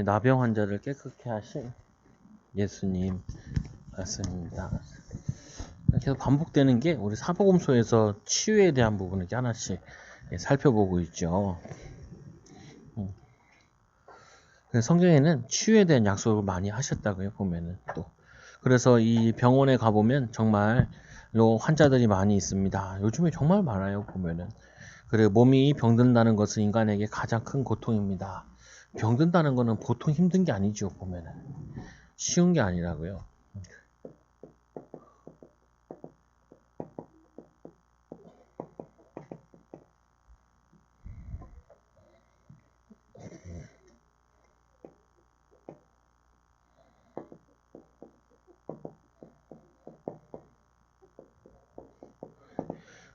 나병 환자를 깨끗게 하신 예수님 말씀입니다. 계속 반복되는 게 우리 사복음서에서 치유에 대한 부분을 이렇게 하나씩 살펴보고 있죠. 성경에는 치유에 대한 약속을 많이 하셨다고요, 보면은 또. 그래서 이 병원에 가보면 정말 환자들이 많이 있습니다. 요즘에 정말 많아요, 보면은. 그리고 몸이 병든다는 것은 인간에게 가장 큰 고통입니다. 병든다는 것은 보통 힘든 게 아니죠, 보면은. 쉬운 게 아니라고요.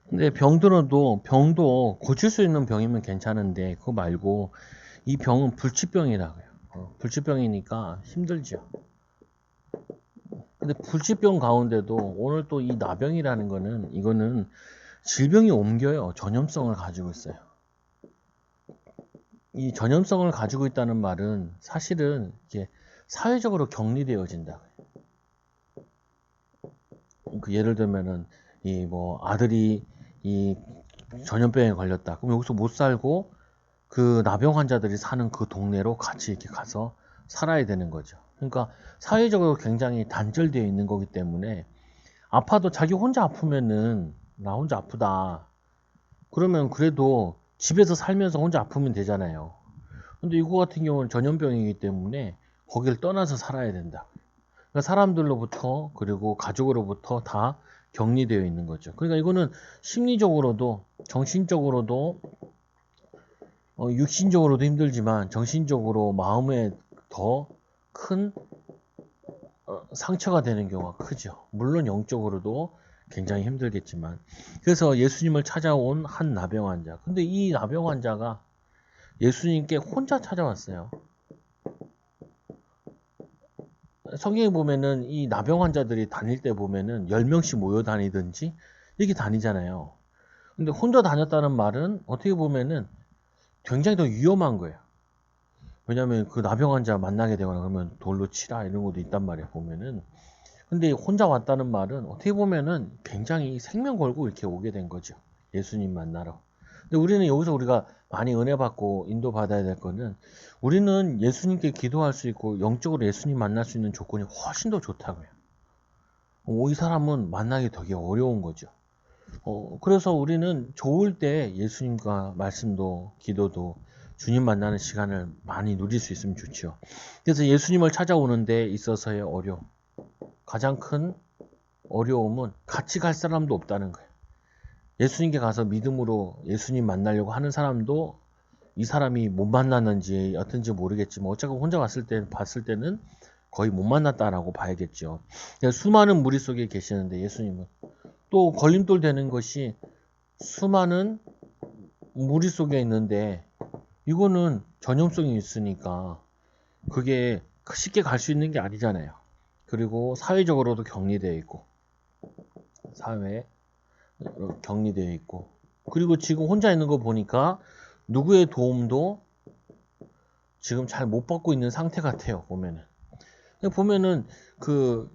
근데 병도 고칠 수 있는 병이면 괜찮은데 그거 말고 이 병은 불치병이라고요. 불치병이니까 힘들죠. 근데 불치병 가운데도 오늘 또 이 나병이라는 거는 이거는 질병이 옮겨요. 전염성을 가지고 있어요. 이 전염성을 가지고 있다는 말은 사실은 이게 사회적으로 격리되어진다. 그 예를 들면은 이 뭐 아들이 이 전염병에 걸렸다. 그럼 여기서 못 살고 그 나병 환자들이 사는 그 동네로 같이 이렇게 가서 살아야 되는 거죠. 그러니까 사회적으로 굉장히 단절되어 있는 거기 때문에 아파도 자기 혼자 아프면은 나 혼자 아프다. 그러면 그래도 집에서 살면서 혼자 아프면 되잖아요. 근데 이거 같은 경우는 전염병이기 때문에 거기를 떠나서 살아야 된다. 그러니까 사람들로부터 그리고 가족으로부터 다 격리되어 있는 거죠. 그러니까 이거는 심리적으로도 정신적으로도 육신적으로도 힘들지만 정신적으로 마음에 더 큰 상처가 되는 경우가 크죠. 물론 영적으로도 굉장히 힘들겠지만. 그래서 예수님을 찾아온 한 나병 환자. 근데 이 나병 환자가 예수님께 혼자 찾아왔어요. 성경에 보면은 이 나병 환자들이 다닐 때 보면은 10명씩 모여 다니든지 이렇게 다니잖아요. 근데 혼자 다녔다는 말은 어떻게 보면은 굉장히 더 위험한 거예요. 왜냐면 그 나병 환자 만나게 되거나 그러면 돌로 치라 이런 것도 있단 말이에요, 보면은. 근데 혼자 왔다는 말은 어떻게 보면은 굉장히 생명 걸고 이렇게 오게 된 거죠. 예수님 만나러. 근데 우리는 여기서 우리가 많이 은혜 받고 인도 받아야 될 거는 우리는 예수님께 기도할 수 있고 영적으로 예수님 만날 수 있는 조건이 훨씬 더 좋다고요. 이 사람은 만나기 되게 어려운 거죠. 그래서 우리는 좋을 때 예수님과 말씀도 기도도 주님 만나는 시간을 많이 누릴 수 있으면 좋죠. 그래서 예수님을 찾아오는 데 있어서의 어려움, 가장 큰 어려움은 같이 갈 사람도 없다는 거예요. 예수님께 가서 믿음으로 예수님 만나려고 하는 사람도 이 사람이 못 만났는지 어떤지 모르겠지만 어차피 혼자 봤을 때는 거의 못 만났다라고 봐야겠죠. 수많은 무리 속에 계시는데 예수님은 또 걸림돌 되는 것이 수많은 무리 속에 있는데 이거는 전염성이 있으니까 그게 쉽게 갈 수 있는 게 아니잖아요. 그리고 사회적으로도 격리되어 있고 사회에 격리되어 있고 그리고 지금 혼자 있는 거 보니까 누구의 도움도 지금 잘 못 받고 있는 상태 같아요. 보면은 그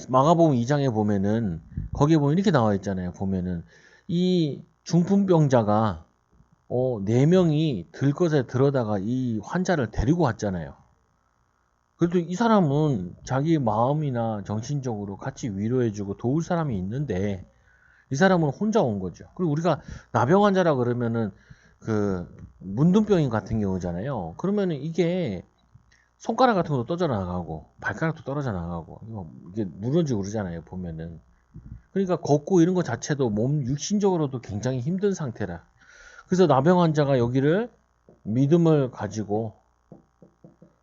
마가복음 2장에 보면은 거기에 보면 이렇게 나와 있잖아요. 보면은 이 중풍병자가 4명이 들것에 들어다가 이 환자를 데리고 왔잖아요. 그래도 이 사람은 자기 마음이나 정신적으로 같이 위로해주고 도울 사람이 있는데 이 사람은 혼자 온 거죠. 그리고 우리가 나병 환자라 그러면은 그 문둥병인 같은 경우잖아요. 그러면은 이게 손가락 같은 것도 떨어져 나가고 발가락도 떨어져 나가고 이게 무너지고 그러잖아요. 보면은 그러니까 걷고 이런 것 자체도 몸 육신적으로도 굉장히 힘든 상태라. 그래서 나병 환자가 여기를 믿음을 가지고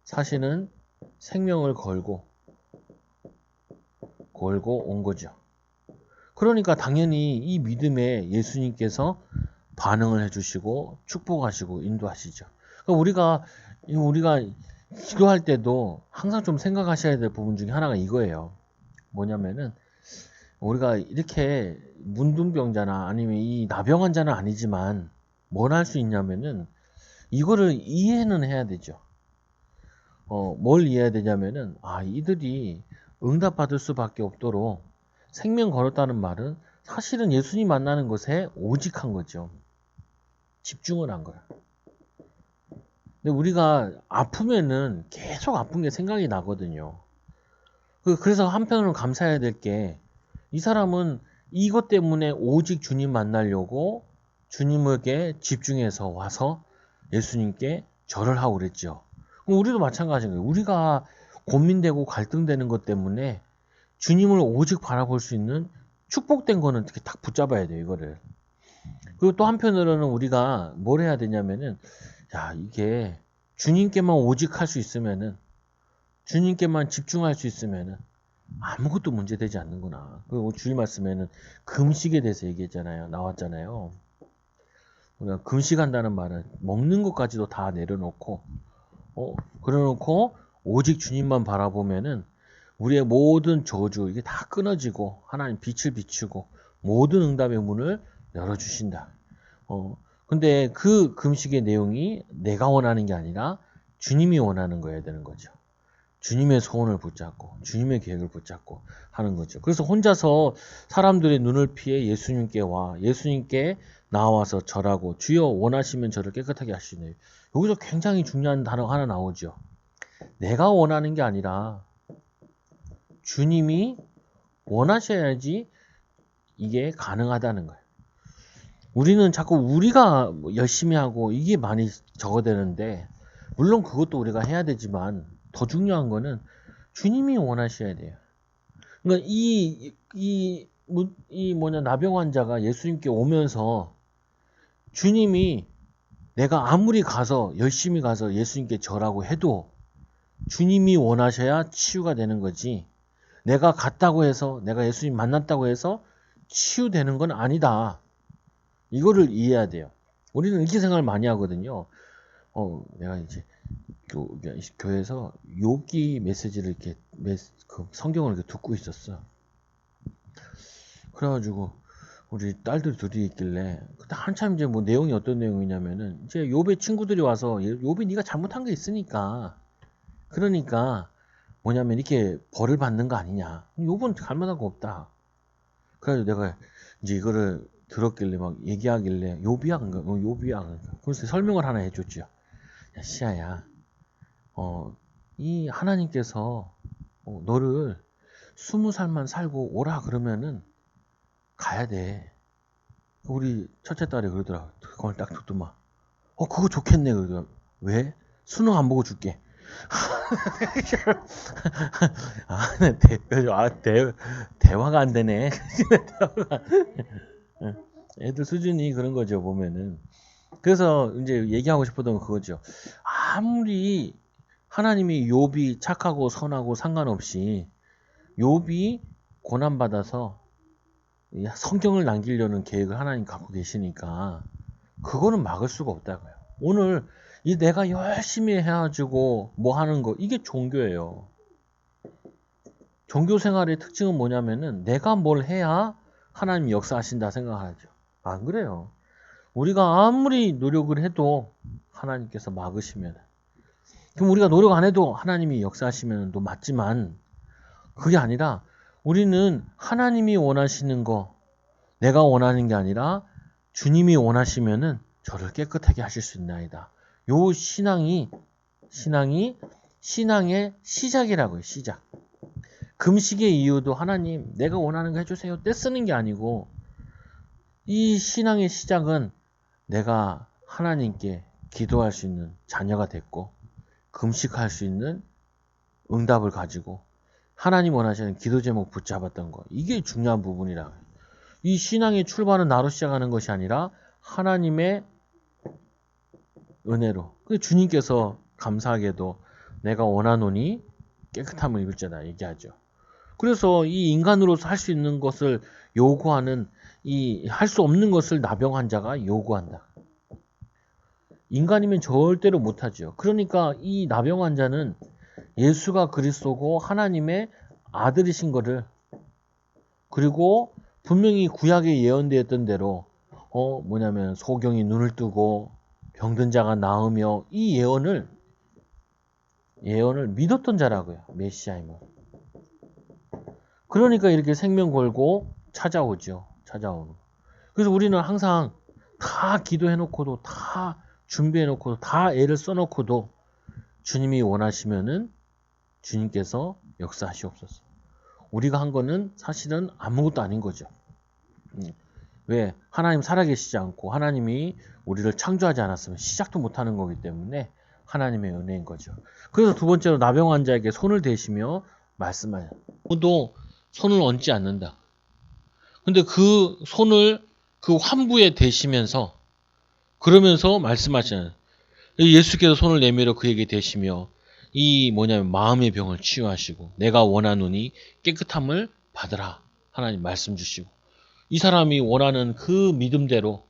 사실은 생명을 걸고 온 거죠. 그러니까 당연히 이 믿음에 예수님께서 반응을 해주시고 축복하시고 인도하시죠. 그러니까 우리가 기도할 때도 항상 좀 생각하셔야 될 부분 중에 하나가 이거예요. 뭐냐면은 우리가 이렇게 문둥병자나 아니면 이 나병 환자는 아니지만 뭘 할 수 있냐면은 이거를 이해는 해야 되죠. 뭘 이해해야 되냐면은, 이들이 응답받을 수밖에 없도록 생명 걸었다는 말은 사실은 예수님 만나는 것에 오직한 거죠. 집중을 한 거야. 근데 우리가 아프면은 계속 아픈 게 생각이 나거든요. 그래서 한편으로 감사해야 될 게, 이 사람은 이것 때문에 오직 주님 만나려고 주님에게 집중해서 와서 예수님께 절을 하고 그랬죠. 그럼 우리도 마찬가지인 거예요. 우리가 고민되고 갈등되는 것 때문에 주님을 오직 바라볼 수 있는 축복된 거는 어떻게 딱 붙잡아야 돼요, 이거를. 그리고 또 한편으로는 우리가 뭘 해야 되냐면은, 이게 주님께만 오직 할 수 있으면은, 주님께만 집중할 수 있으면은 아무것도 문제되지 않는구나. 그리고 주일 말씀에는 금식에 대해서 얘기했잖아요. 나왔잖아요. 우리가 금식한다는 말은 먹는 것까지도 다 내려놓고, 그래놓고 오직 주님만 바라보면은 우리의 모든 저주 이게 다 끊어지고 하나님 빛을 비추고 모든 응답의 문을 열어주신다. 근데 그 금식의 내용이 내가 원하는 게 아니라 주님이 원하는 거여야 되는 거죠. 주님의 소원을 붙잡고 주님의 계획을 붙잡고 하는 거죠. 그래서 혼자서 사람들의 눈을 피해 예수님께 와 예수님께 나와서 절하고 주여 원하시면 저를 깨끗하게 하시네요. 여기서 굉장히 중요한 단어가 하나 나오죠. 내가 원하는 게 아니라 주님이 원하셔야지 이게 가능하다는 거예요. 우리는 자꾸 우리가 열심히 하고 이게 많이 적어되는데, 물론 그것도 우리가 해야 되지만 더 중요한 거는 주님이 원하셔야 돼요. 그러니까 나병 환자가 예수님께 오면서 주님이 내가 아무리 열심히 가서 예수님께 절하고 해도 주님이 원하셔야 치유가 되는 거지, 내가 갔다고 해서 내가 예수님 만났다고 해서 치유되는 건 아니다. 이거를 이해해야 돼요. 우리는 이렇게 생각을 많이 하거든요. 내가 이제 교회에서 욥기 메시지를 이렇게 성경을 이렇게 듣고 있었어. 그래가지고 우리 딸들 둘이 있길래 그때 한참 이제 뭐 내용이 어떤 내용이냐면은 이제 욥의 친구들이 와서 욥이 네가 잘못한 게 있으니까 그러니까 뭐냐면 이렇게 벌을 받는 거 아니냐. 욥은 잘못한 거 없다. 그래가지고 내가 이제 이거를 들었길래 막 얘기하길래 욥이야. 그래서 설명을 하나 해줬죠. 야, 시아야. 이 하나님께서 너를 20살만 살고 오라 그러면은 가야 돼. 우리 첫째 딸이 그러더라. 그걸 딱 듣더만. 그거 좋겠네. 그러더라. 왜? 수능 안 보고 줄게. 대화가 안 되네. 애들 수준이 그런 거죠, 보면은. 그래서 이제 얘기하고 싶었던 건 그거죠. 아무리 하나님이 욥이 착하고 선하고 상관없이 욥이 고난받아서 성경을 남기려는 계획을 하나님 갖고 계시니까 그거는 막을 수가 없다고요. 오늘 이 내가 열심히 해가지고 뭐 하는 거, 이게 종교예요. 종교 생활의 특징은 뭐냐면은 내가 뭘 해야 하나님 역사하신다 생각하죠. 안 그래요. 우리가 아무리 노력을 해도 하나님께서 막으시면, 그럼 우리가 노력 안 해도 하나님이 역사하시면 또 맞지만, 그게 아니라 우리는 하나님이 원하시는 거, 내가 원하는 게 아니라 주님이 원하시면은 저를 깨끗하게 하실 수 있나이다. 요 신앙의 시작이라고요. 시작. 금식의 이유도 하나님 내가 원하는 거 해주세요 떼쓰는 게 아니고, 이 신앙의 시작은 내가 하나님께 기도할 수 있는 자녀가 됐고 금식할 수 있는 응답을 가지고 하나님 원하시는 기도 제목 붙잡았던 거, 이게 중요한 부분이라. 이 신앙의 출발은 나로 시작하는 것이 아니라 하나님의 은혜로. 주님께서 감사하게도 내가 원하노니 깨끗함을 입을 자다 얘기하죠. 그래서 이 인간으로서 할 수 있는 것을 요구하는, 이 할 수 없는 것을 나병 환자가 요구한다. 인간이면 절대로 못하죠. 그러니까 이 나병 환자는 예수가 그리스도고 하나님의 아들이신 거를, 그리고 분명히 구약에 예언되었던 대로 소경이 눈을 뜨고 병든 자가 나으며, 이 예언을 예언을 믿었던 자라고요. 메시아임을. 그러니까 이렇게 생명 걸고 찾아오죠. 찾아오는. 그래서 우리는 항상 다 기도해놓고도 다 준비해놓고도 다 애를 써놓고도 주님이 원하시면은 주님께서 역사하시옵소서. 우리가 한 거는 사실은 아무것도 아닌 거죠. 왜? 하나님 살아계시지 않고 하나님이 우리를 창조하지 않았으면 시작도 못하는 거기 때문에 하나님의 은혜인 거죠. 그래서 두 번째로 나병 환자에게 손을 대시며 말씀하여. 아무도 손을 얹지 않는다. 근데 그 손을 그 환부에 대시면서 그러면서 말씀하시는 예수께서 손을 내밀어 그에게 대시며 이 뭐냐면 마음의 병을 치유하시고 내가 원하노니 깨끗함을 받으라. 하나님 말씀 주시고 이 사람이 원하는 그 믿음대로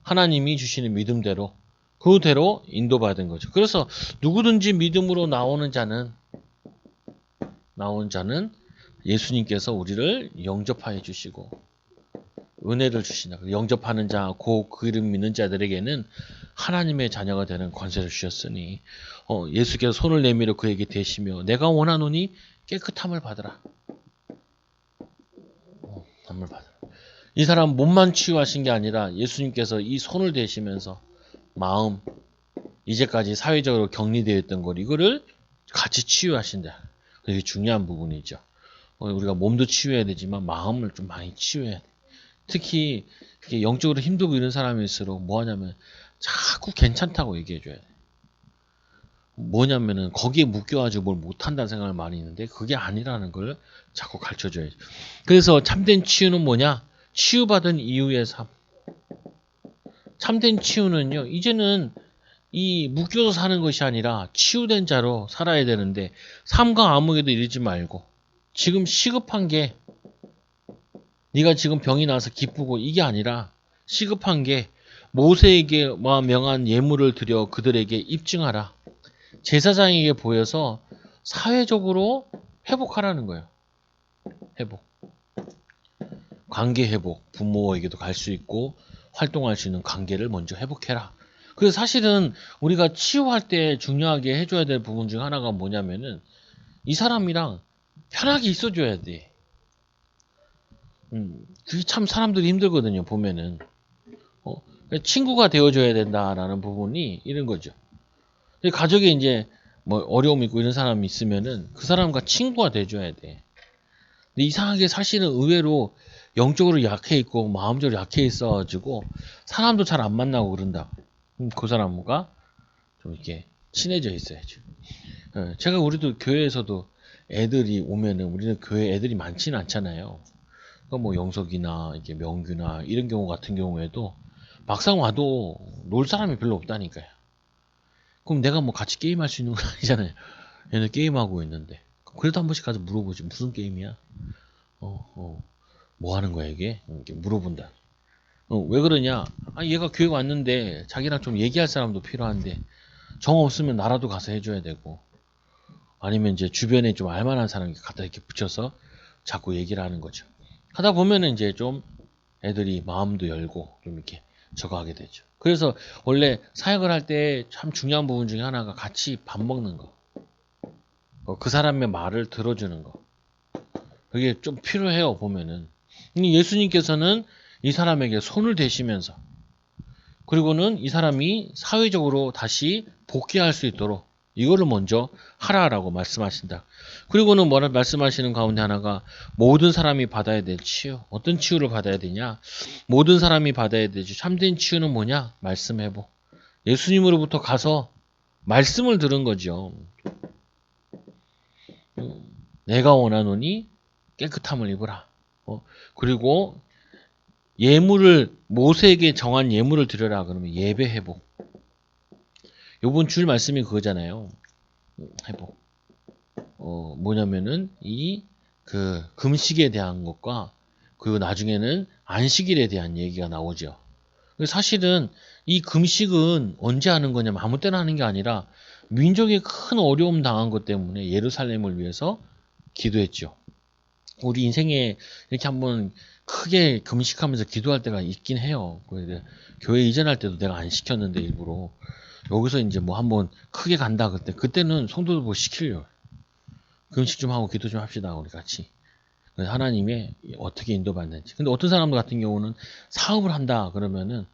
하나님이 주시는 믿음대로 그대로 인도받은 거죠. 그래서 누구든지 믿음으로 나온 자는 예수님께서 우리를 영접하여 주시고 은혜를 주신다. 영접하는 자, 그 이름 믿는 자들에게는 하나님의 자녀가 되는 권세를 주셨으니 예수께서 손을 내밀어 그에게 대시며 내가 원하노니 깨끗함을 받으라. 함을 받으라. 이 사람 몸만 치유하신 게 아니라 예수님께서 이 손을 대시면서 마음, 이제까지 사회적으로 격리되어 있던 것 이거를 같이 치유하신다. 이게 중요한 부분이죠. 우리가 몸도 치유해야 되지만 마음을 좀 많이 치유해야 돼. 특히 영적으로 힘들고 이런 사람일수록 뭐 하냐면 자꾸 괜찮다고 얘기해 줘야 돼. 뭐냐면은 거기에 묶여가지고 뭘 못한다는 생각을 많이 했는데 그게 아니라는 걸 자꾸 가르쳐 줘야죠. 그래서 참된 치유는 뭐냐? 치유받은 이후의 삶. 참된 치유는요, 이제는 이 묶여서 사는 것이 아니라 치유된 자로 살아야 되는데 삶과 암흑에도 이르지 말고 지금 시급한 게 네가 지금 병이 나서 기쁘고 이게 아니라 시급한 게 모세에게 명한 예물을 드려 그들에게 입증하라. 제사장에게 보여서 사회적으로 회복하라는 거예요. 회복. 관계 회복. 부모에게도 갈 수 있고 활동할 수 있는 관계를 먼저 회복해라. 그래서 사실은 우리가 치유할 때 중요하게 해줘야 될 부분 중 하나가 뭐냐면은 이 사람이랑 편하게 있어줘야 돼. 그게 참 사람들이 힘들거든요. 보면은 친구가 되어줘야 된다라는 부분이 이런 거죠. 가족에 이제 뭐 어려움 있고 이런 사람이 있으면은 그 사람과 친구가 돼줘야 돼. 근데 이상하게 사실은 의외로 영적으로 약해 있고 마음적으로 약해 있어가지고 사람도 잘 안 만나고 그런다. 그 사람과 좀 이렇게 친해져 있어야죠. 제가 우리도 교회에서도 애들이 오면은 우리는 교회 애들이 많지는 않잖아요. 그러니까 뭐 영석이나 이렇게 명규나 이런 경우 같은 경우에도 막상 와도 놀 사람이 별로 없다니까요. 그럼 내가 뭐 같이 게임할 수 있는 건 아니잖아요. 얘는 게임하고 있는데. 그래도 한 번씩 가서 물어보지. 무슨 게임이야? 뭐 하는 거야 이게? 이렇게 물어본다. 왜 그러냐? 얘가 교회 왔는데 자기랑 좀 얘기할 사람도 필요한데 정 없으면 나라도 가서 해줘야 되고 아니면 이제 주변에 좀 알만한 사람 갖다 이렇게 붙여서 자꾸 얘기를 하는 거죠. 하다 보면은 이제 좀 애들이 마음도 열고 좀 이렇게 적응하게 되죠. 그래서 원래 사역을 할 때 참 중요한 부분 중에 하나가 같이 밥 먹는 거. 그 사람의 말을 들어주는 거. 그게 좀 필요해요, 보면은. 예수님께서는 이 사람에게 손을 대시면서 그리고는 이 사람이 사회적으로 다시 복귀할 수 있도록 이거를 먼저 하라라고 말씀하신다. 그리고는 뭐라 말씀하시는 가운데 하나가 모든 사람이 받아야 될 치유. 어떤 치유를 받아야 되냐? 모든 사람이 받아야 되지. 참된 치유는 뭐냐? 말씀 회복. 예수님으로부터 가서 말씀을 들은 거죠. 내가 원하노니 깨끗함을 입으라. 그리고 예물을 모세에게 정한 예물을 드려라. 그러면 예배 회복. 요번 줄 말씀이 그거잖아요. 회복. 뭐냐면은 그 금식에 대한 것과 그리고 나중에는 안식일에 대한 얘기가 나오죠. 사실은 이 금식은 언제 하는 거냐면 아무 때나 하는 게 아니라 민족이 큰 어려움 당한 것 때문에 예루살렘을 위해서 기도했죠. 우리 인생에 이렇게 한번 크게 금식하면서 기도할 때가 있긴 해요. 교회 이전할 때도 내가 안 시켰는데 일부러 여기서 이제 뭐 한번 크게 간다 그때는 성도들 뭐 시키려고 금식 좀 하고 기도 좀 합시다 우리 같이. 그래서 하나님의 어떻게 인도받는지. 근데 어떤 사람들 같은 경우는 사업을 한다 그러면은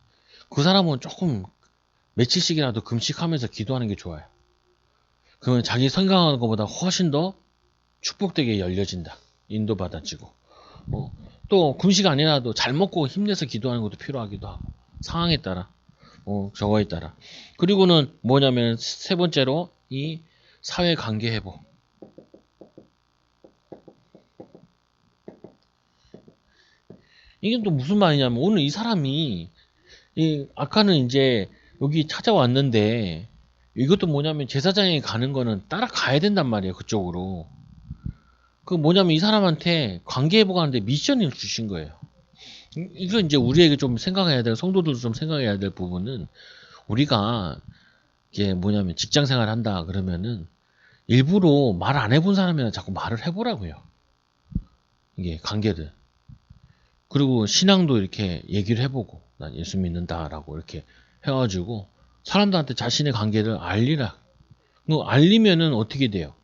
그 사람은 조금 며칠씩이라도 금식하면서 기도하는 게 좋아요. 그러면 자기 생각하는 것보다 훨씬 더 축복되게 열려진다. 인도받아지고. 또 금식 아니라도 잘 먹고 힘내서 기도하는 것도 필요하기도 하고. 상황에 따라. 저거에 따라. 그리고는 뭐냐면 세 번째로 이 사회 관계 회복. 이게 또 무슨 말이냐면 오늘 이 사람이 아까는 이제 여기 찾아왔는데 이것도 뭐냐면 제사장에 가는 거는 따라가야 된단 말이에요. 그쪽으로. 그 뭐냐면 이 사람한테 관계 회복하는데 미션을 주신 거예요. 이거 이제 우리에게 좀 생각해야 될 성도들도 좀 생각해야 될 부분은 우리가 이게 뭐냐면 직장 생활 한다 그러면은 일부러 말 안 해본 사람이랑 자꾸 말을 해보라고요. 이게 관계를. 그리고 신앙도 이렇게 얘기를 해보고 난 예수 믿는다라고 이렇게 해가지고 사람들한테 자신의 관계를 알리라. 알리면은 어떻게 돼요?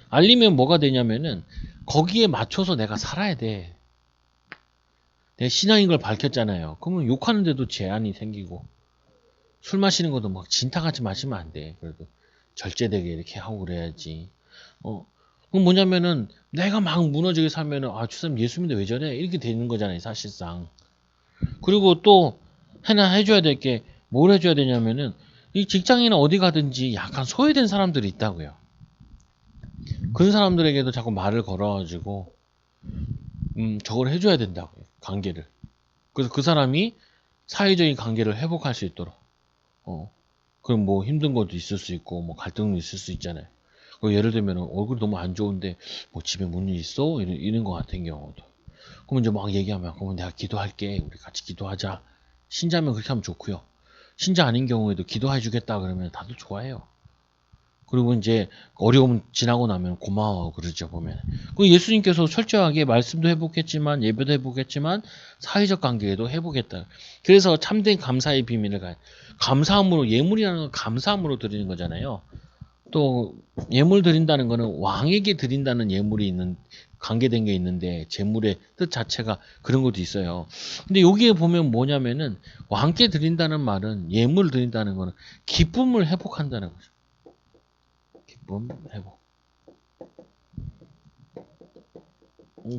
알리면 뭐가 되냐면은 거기에 맞춰서 내가 살아야 돼. 내 신앙인 걸 밝혔잖아요. 그러면 욕하는데도 제한이 생기고 술 마시는 것도 막 진타같이 마시면 안 돼. 그래도 절제되게 이렇게 하고 그래야지. 그럼 뭐냐면은 내가 막 무너지게 살면은 저 사람 예수 믿는데 왜 저래? 이렇게 되는 거잖아요, 사실상. 그리고 또 하나 해줘야 될 게 뭘 해줘야 되냐면은 이 직장이나 어디 가든지 약간 소외된 사람들이 있다고요. 그런 사람들에게도 자꾸 말을 걸어가지고 저걸 해줘야 된다고요. 관계를. 그래서 그 사람이 사회적인 관계를 회복할 수 있도록. 그럼 뭐 힘든 것도 있을 수 있고 뭐 갈등도 있을 수 있잖아요. 예를 들면 얼굴이 너무 안 좋은데 뭐 집에 무슨 일 있어? 이런 거 같은 경우도. 그러면 이제 막 얘기하면 그러면 내가 기도할게. 우리 같이 기도하자. 신자면 그렇게 하면 좋고요. 신자 아닌 경우에도 기도해 주겠다 그러면 다들 좋아해요. 그리고 이제 어려움 지나고 나면 고마워 그러죠 보면. 그 예수님께서 철저하게 말씀도 회복했지만 예배도 회복했지만 사회적 관계에도 회복했다. 그래서 참된 감사의 비밀을 감사함으로 예물이라는 건 감사함으로 드리는 거잖아요. 또 예물 드린다는 거는 왕에게 드린다는 예물이 있는 관계된 게 있는데 제물의 뜻 자체가 그런 것도 있어요. 근데 여기에 보면 뭐냐면은 왕께 드린다는 말은 예물 드린다는 거는 기쁨을 회복한다는 거죠. 기쁨 회복.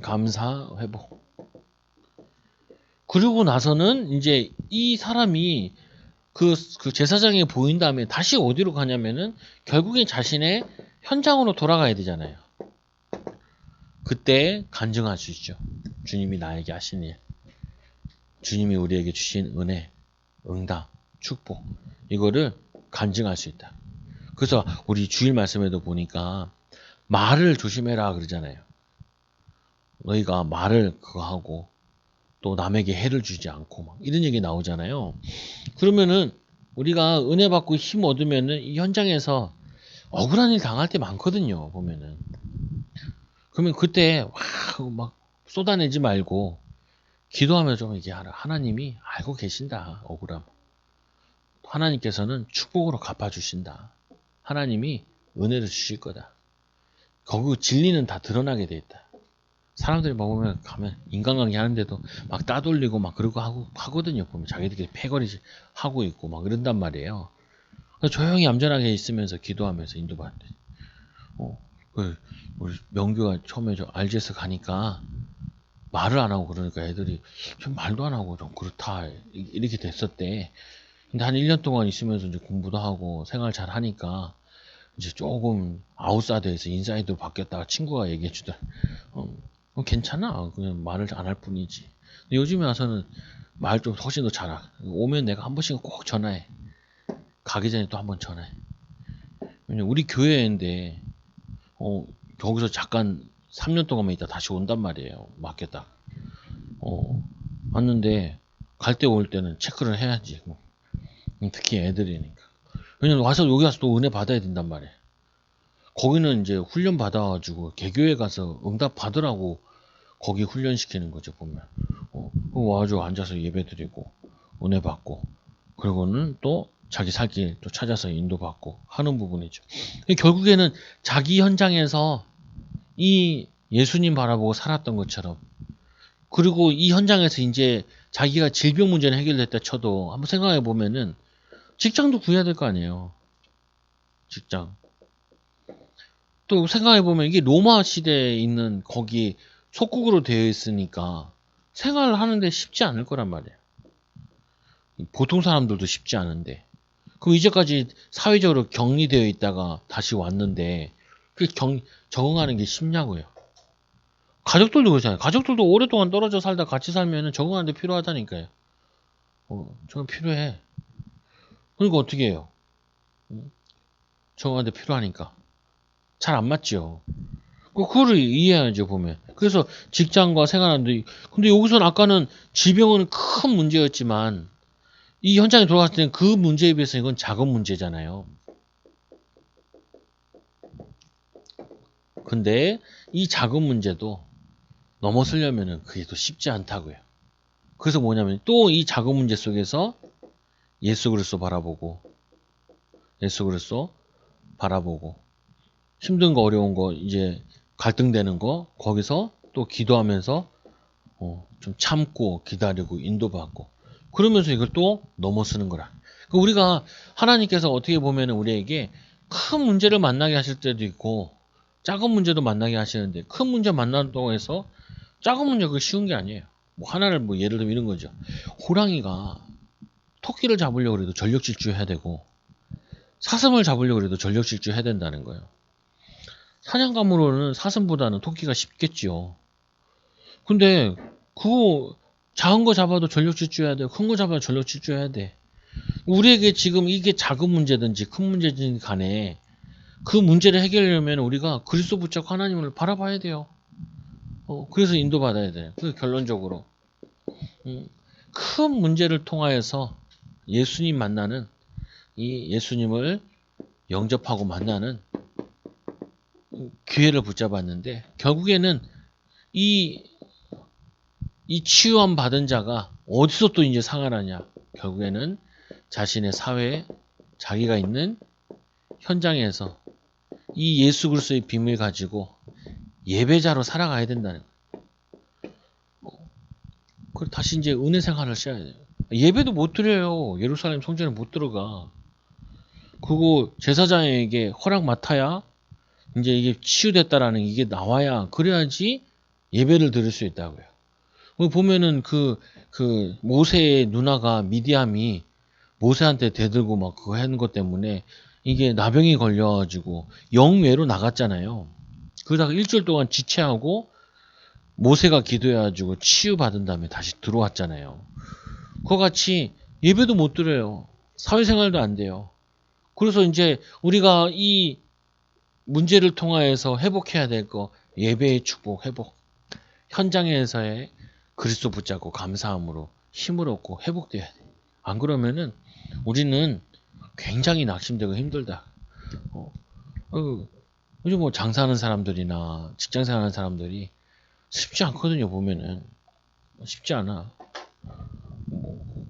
감사 회복. 그리고 나서는 이제 이 사람이 그 제사장에 보인 다음에 다시 어디로 가냐면은 결국엔 자신의 현장으로 돌아가야 되잖아요. 그때 간증할 수 있죠. 주님이 나에게 하신 일, 주님이 우리에게 주신 은혜, 응답, 축복 이거를 간증할 수 있다. 그래서 우리 주일 말씀에도 보니까 말을 조심해라 그러잖아요. 너희가 말을 그거 하고 또 남에게 해를 주지 않고 막 이런 얘기 나오잖아요. 그러면은 우리가 은혜 받고 힘 얻으면은 이 현장에서 억울한 일 당할 때 많거든요. 보면은. 그러면 그때 막 쏟아내지 말고 기도하면서 좀 이렇게 하라. 하나님이 알고 계신다. 억울함. 하나님께서는 축복으로 갚아주신다. 하나님이 은혜를 주실 거다. 거기 진리는 다 드러나게 돼 있다. 사람들이 보면 가면 인간관계 하는데도 막 따돌리고 막 그러고 하거든요. 보면 자기들끼리 패거리 하고 있고 막 그런단 말이에요. 조용히 얌전하게 있으면서 기도하면서 인도받는데. 우리 명규가 처음에 저 RGS 가니까 말을 안 하고 그러니까 애들이 좀 말도 안 하고 좀 그렇다 이렇게 됐었대. 근데 한 1년 동안 있으면서 이제 공부도 하고 생활 잘 하니까 이제 조금 아웃사이드에서 인사이드로 바뀌었다가 친구가 얘기해 주더라. 괜찮아. 그냥 말을 안 할 뿐이지. 근데 요즘에 와서는 말 좀 훨씬 더 잘하. 오면 내가 한 번씩은 꼭 전화해. 가기 전에 또 한 번 전화해. 왜냐면 우리 교회인데 거기서 잠깐 3년 동안만 있다 다시 온단 말이에요. 맡겼다. 왔는데 갈 때 올 때는 체크를 해야지. 특히 애들이니까. 왜냐면 와서 여기 와서 또 은혜 받아야 된단 말이에요. 거기는 이제 훈련 받아가지고 개교회 가서 응답 받으라고 거기 훈련시키는 거죠 보면. 와가지고 앉아서 예배 드리고 은혜 받고 그리고는 또 자기 살 길 또 찾아서 인도받고 하는 부분이죠. 결국에는 자기 현장에서 이 예수님 바라보고 살았던 것처럼, 그리고 이 현장에서 이제 자기가 질병 문제는 해결됐다 쳐도 한번 생각해 보면은 직장도 구해야 될 거 아니에요. 직장. 또 생각해 보면 이게 로마 시대에 있는 거기 속국으로 되어 있으니까 생활하는데 쉽지 않을 거란 말이에요. 보통 사람들도 쉽지 않은데. 그럼 이제까지 사회적으로 격리되어 있다가 다시 왔는데 그 적응하는 게 쉽냐고요. 가족들도 그렇잖아요. 가족들도 오랫동안 떨어져 살다 같이 살면 적응하는 데 필요하다니까요. 저건 필요해. 그러니까 어떻게 해요? 적응하는 데 필요하니까. 잘 안 맞죠. 그거를 이해해야죠, 보면. 그래서 직장과 생활하는데, 근데 여기서는 아까는 질병은 큰 문제였지만, 이 현장에 돌아갔을 때는 그 문제에 비해서 이건 작은 문제잖아요. 근데 이 작은 문제도 넘어서려면은 그게 또 쉽지 않다고요. 그래서 뭐냐면 또 이 작은 문제 속에서 예수 그리스도 바라보고, 예수 그리스도 바라보고, 힘든 거 어려운 거 이제 갈등되는 거 거기서 또 기도하면서 좀 참고 기다리고 인도받고, 그러면서 이걸 또 넘어서는 거라. 그러니까 우리가 하나님께서 어떻게 보면 우리에게 큰 문제를 만나게 하실 때도 있고 작은 문제도 만나게 하시는데, 큰 문제 만난다고 해서 작은 문제 그거 쉬운 게 아니에요. 뭐 하나를 뭐 예를 들면 이런 거죠. 호랑이가 토끼를 잡으려고 해도 전력 질주해야 되고 사슴을 잡으려고 해도 전력 질주해야 된다는 거예요. 사냥감으로는 사슴보다는 토끼가 쉽겠지요. 근데 그거 작은 거 잡아도 전력 질주해야 돼. 큰 거 잡아도 전력 질주해야 돼. 우리에게 지금 이게 작은 문제든지 큰 문제든지 간에 그 문제를 해결하려면 우리가 그리스도 붙잡고 하나님을 바라봐야 돼요. 그래서 인도받아야 돼. 그 결론적으로 큰 문제를 통하여서 예수님 만나는, 이 예수님을 영접하고 만나는 기회를 붙잡았는데, 결국에는 이 치유함 받은 자가 어디서 또 이제 상하느냐? 결국에는 자신의 사회에, 자기가 있는 현장에서 이 예수 그리스도의 비밀 가지고 예배자로 살아가야 된다는 거예요. 그리고 다시 이제 은혜 생활을 시작해야 돼요. 예배도 못 드려요. 예루살렘 성전에 못 들어가. 그거 제사장에게 허락 맡아야 이제 이게 치유됐다라는 이게 나와야, 그래야지 예배를 드릴 수 있다고요. 보면은 그 모세의 누나가 미디암이 모세한테 대들고 막 그거 하는 것 때문에 이게 나병이 걸려가지고 영외로 나갔잖아요. 그러다가 일주일 동안 지체하고 모세가 기도해가지고 치유받은 다음에 다시 들어왔잖아요. 그거 같이 예배도 못 드려요. 사회생활도 안 돼요. 그래서 이제 우리가 이 문제를 통하여서 회복해야 될 거, 예배의 축복, 회복. 현장에서의 그리스도 붙잡고 감사함으로 힘을 얻고 회복돼야 돼. 안 그러면은 우리는 굉장히 낙심되고 힘들다. 요즘 뭐 장사하는 사람들이나 직장생활 하는 사람들이 쉽지 않거든요. 보면은 쉽지 않아.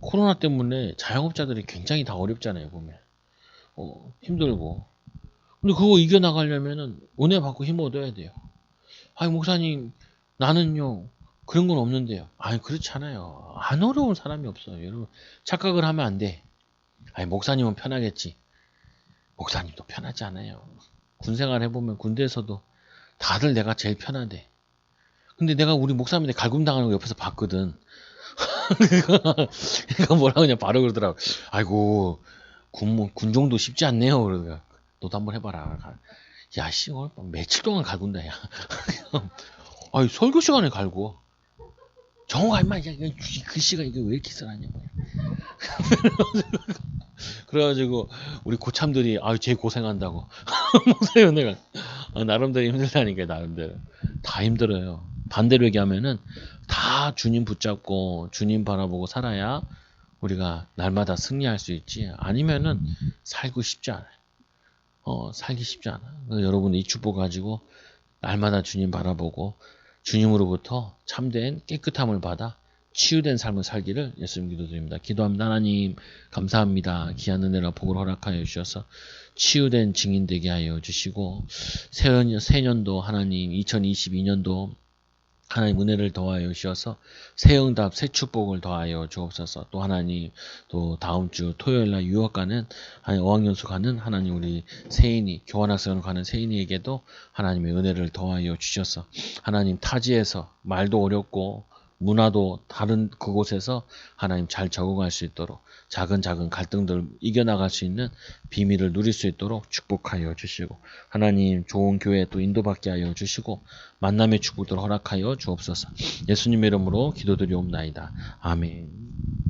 코로나 때문에 자영업자들이 굉장히 다 어렵잖아요. 보면 힘들고. 근데 그거 이겨나가려면은 은혜 받고 힘 얻어야 돼요. 아니 목사님, 나는요 그런 건 없는데요. 아니 그렇지 않아요. 안 어려운 사람이 없어요. 여러분 착각을 하면 안 돼. 아니 목사님은 편하겠지. 목사님도 편하지 않아요. 군생활 해보면 군대에서도 다들 내가 제일 편하대. 근데 내가 우리 목사님한테 갈굼당하는 거 옆에서 봤거든. 그러니까 뭐라 그냥 바로 그러더라고. 아이고 군종도 쉽지 않네요. 그러더라. 너도 한번 해봐라. 야 씨, 오늘 며칠 동안 갈군다 야. 아니 설교 시간에 갈고. 정호가 임마 글씨가 이게 왜 이렇게 써놨냐. 그래가지고 우리 고참들이 아유 쟤 고생한다고. 목사님 내가 나름대로 힘들다니까. 나름대로 다 힘들어요. 반대로 얘기하면은 다 주님 붙잡고 주님 바라보고 살아야 우리가 날마다 승리할 수 있지. 아니면은 살고 싶지 않아요. 살기 쉽지 않아. 여러분 이 축복 가지고 날마다 주님 바라보고 주님으로부터 참된 깨끗함을 받아 치유된 삶을 살기를 예수님 기도드립니다. 기도합니다. 하나님 감사합니다. 귀한 은혜와 복을 허락하여 주셔서 치유된 증인 되게 하여 주시고 새년도 하나님 2022년도 하나님 은혜를 더하여 주셔서 새 응답, 새 축복을 더하여 주옵소서. 또 하나님, 또 다음 주 토요일날 유학 가는, 어학연수 가는 하나님 우리 세인이, 교환학생을 가는 세인이에게도 하나님의 은혜를 더하여 주셔서 하나님 타지에서 말도 어렵고 문화도 다른 그곳에서 하나님 잘 적응할 수 있도록 작은 갈등들을 이겨나갈 수 있는 비밀을 누릴 수 있도록 축복하여 주시고 하나님 좋은 교회 또 인도받게 하여 주시고 만남의 축복들을 허락하여 주옵소서. 예수님의 이름으로 기도드리옵나이다. 아멘.